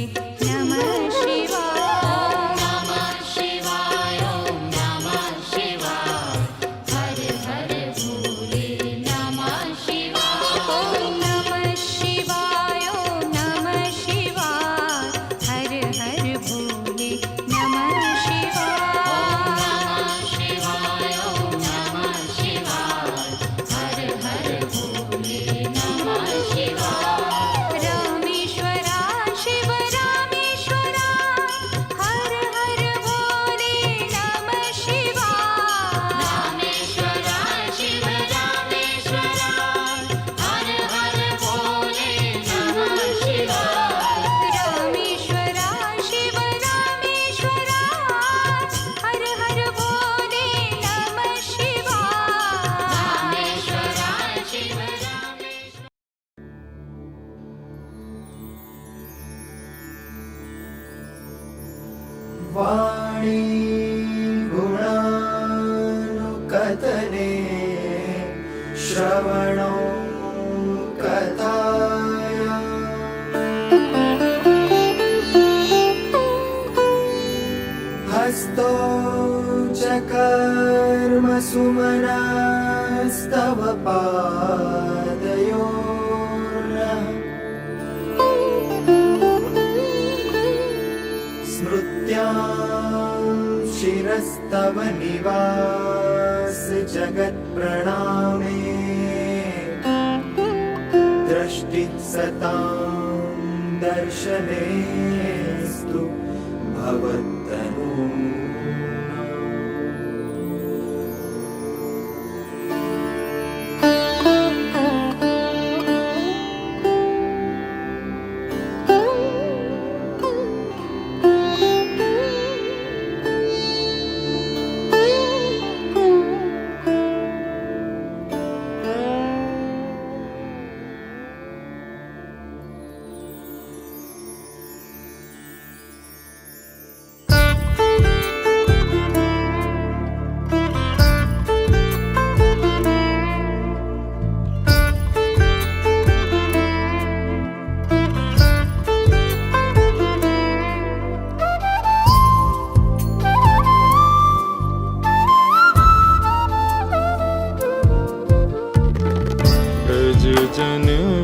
नमः शिवाय नमः शिवाय ॐ नमः शिवाय हर हर भोले नमः शिवाय ॐ नमः शिवाय ॐ नमः शिवाय हर हर भोले नमः शिवाय शिवाय ॐ नमः शिवाय हर हर भोले नमः शिवाय रामेश्वरा शिव रामेश्वरा हर हर भोले नमः शिवाय रामेश्वरा शिव रामेश्वरा हर हर भोले नमः शिवाय रामेश्वरा शिव रामेश्वरा हर हर भोले नमः शिवाय रामेश्वरा शिव रामेश्वरा वाणी गुणानुकथने श्रवणो कथाया हस्तो च कर्मसुमनास्तव पादयोर्नः स्मृत्यां शिरस्तव निवास जगत्प्रणामे दृष्टिसतां दर्शनेस्तु भवत्तनूनाम्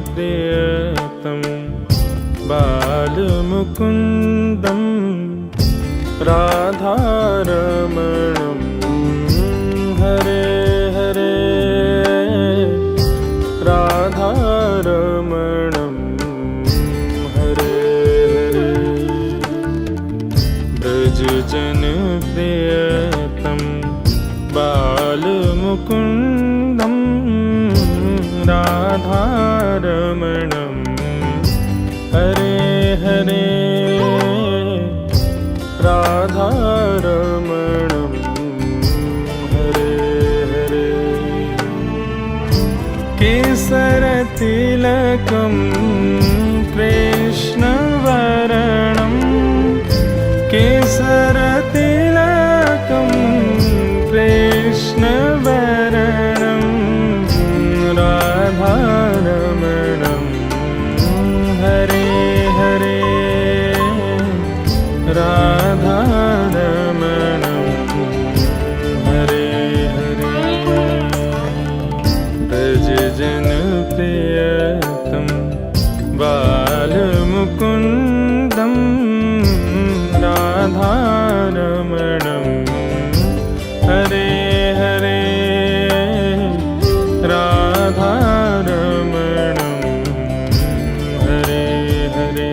जनप्रियतं बालमुकुन्दं राधारमणं हरे हरे राधारमणं हरे हरे ब्रजजनप्रियतं बालमुकुन्दं राधारमणं हरे हरे राधारमणं हरे हरे केसरतिलकं कृष्णवर्णं केसरतिलकं कृष्णवर्णं राधारमणं हरे हरे राधारमणं हरे हरे ब्रज जनप्रियतं बालमुकुन्दं राधारमणं हरे हरे राधारमणं हरे हरे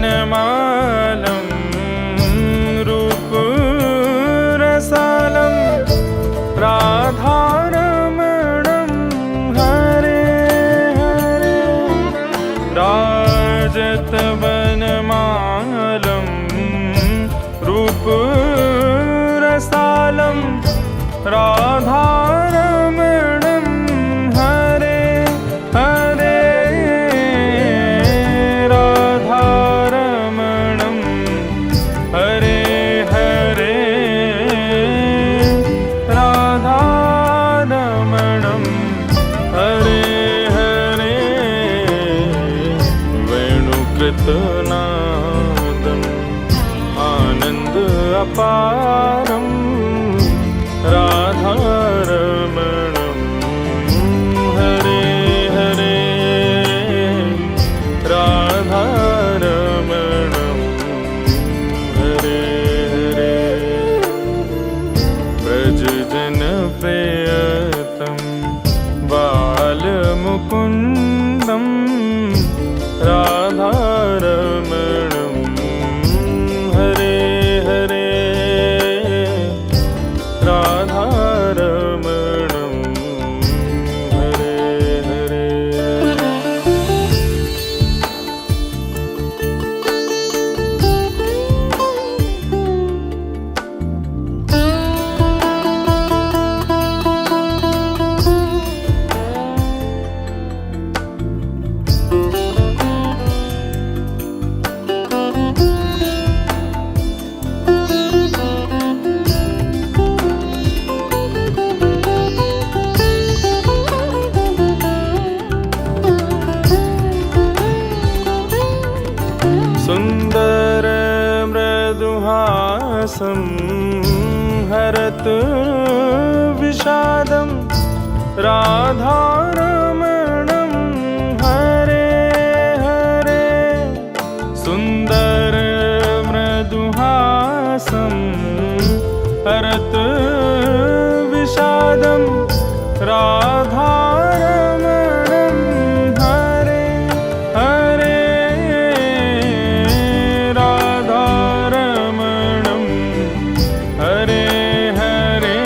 राजतवनमालं रूपरसालं राधारमणं हरे हरे राजतवनमालं रूपरसालं राधारमणं हरे हरे राधारमणं हरे हरे राधारमणं हरे हरे वेणुकृतनादम् आनन्द अपारं राधारमणं हरे हरे राधारमणं हरे हरे ब्रज जनप्रियतं बालमुकुन्दं राधारमणं हरे हरे राधारमणं हरे हरे सुन्दर मृदुहासं हरत विषादं राधारमणं हरे हरे सुन्दर मृदुहासं हरत विषादं राधारमणं हरे हरे राधारमणं हरे हरे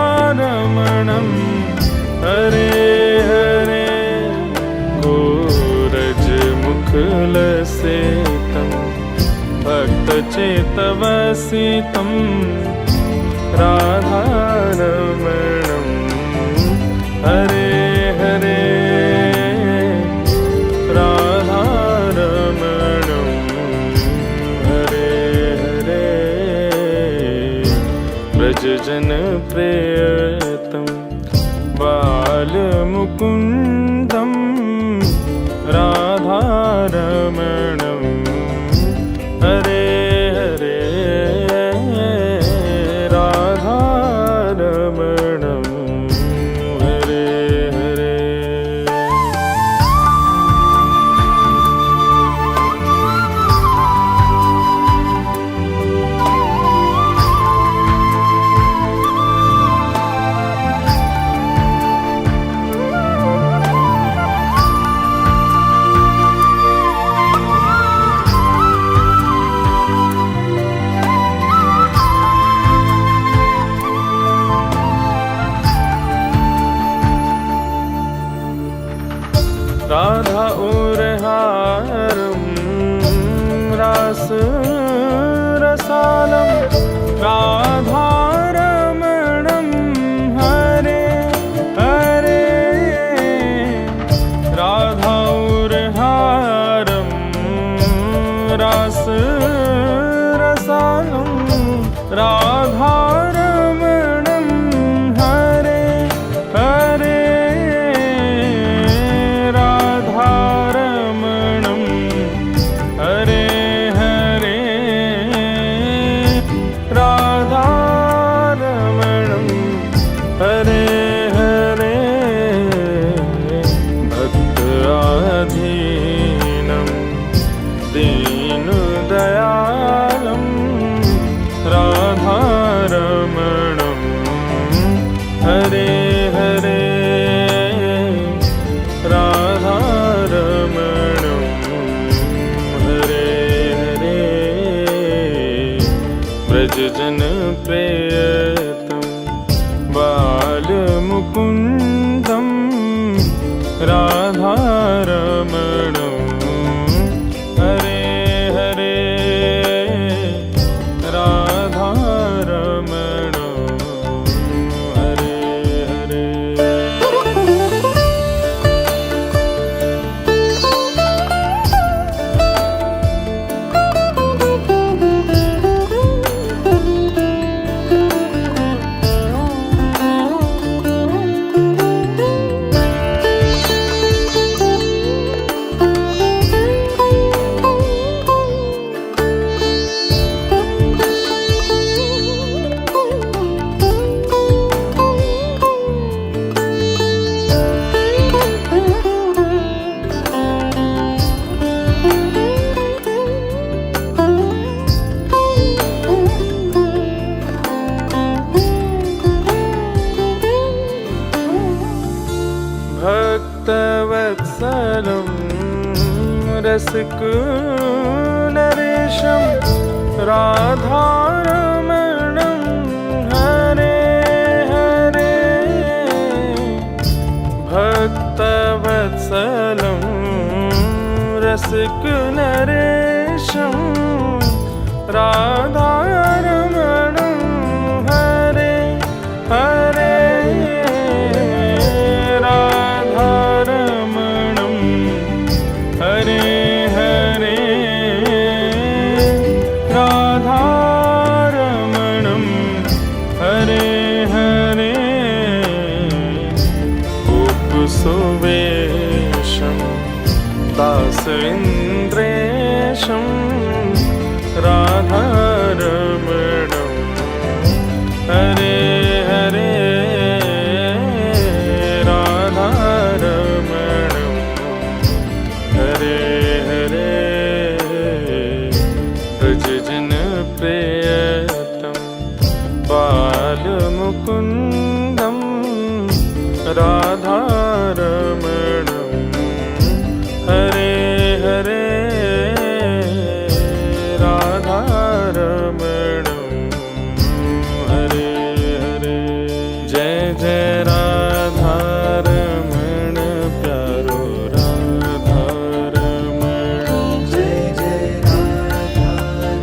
राधारमणं हरे हरे गोरजमुखलसेतं भक्तचेतवसितं राधारमणं हरे हरे राधारमणं हरे हरे व्रजजनप्रियतं बालमुकुन्दं राधारमणं हरे हरे राधारमणं हरे राधा और हारम रास रसालम राधारमणम हरे हरे राधा और हारम रास रसालम राधारमणम हरे हरे राधारमणम हरे हरे राधारमणम हरे हरे भक्ताधीनं दीनदयालं राधारमणं हरे हरे राधारमणं हरे हरे व्रजजन प्रेयतं बालमुकुन्दं राधारमणं हरे हरे राधारमणं हरे हरे भक्तवत्सलं रसिकनरेशं राधारमणं हरे हरे भक्तवत्सलं रसिकनरेशं राधारमणं हरे हरे राधारमणं हरे हरे राधारमणं हरे हरे गोपसुवेशं दासेन्द्रेशं राधारमणं हरे हरे राधारमणं हरे हरे व्रजजन प्रेयतं बालमुकुन्दं राधारमणं हरे हरे राधारमणं हरे हरे जय जय राधारमण प्यारो राधारमण जय जय राधारमण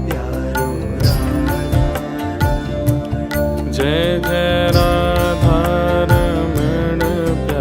प्यारो राधारमण जय जय राधारमण प्यारो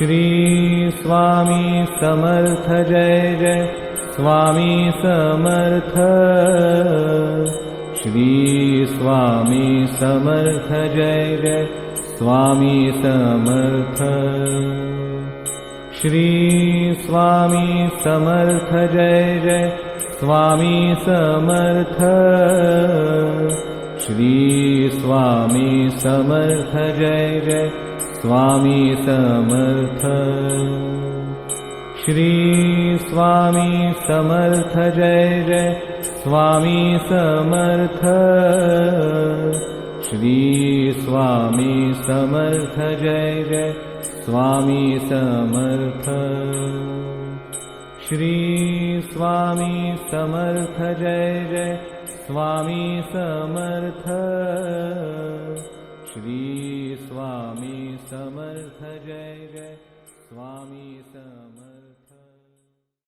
श्री स्वामी समर्थ जय जय स्वामी समर्थ श्री स्वामी समर्थ जय जय स्वामी समर्थ श्री स्वामी समर्थ जय जय स्वामी समर्थ श्री स्वामी समर्थ जय जय स्वामी समर्थ श्री स्वामी समर्थ जय जय स्वामी समर्थ श्री स्वामी समर्थ जय जय स्वामी समर्थ श्री स्वामी समर्थ जय जय स्वामी समर्थ श्री स्वामी समर्थ जय जय स्वामी समर्थ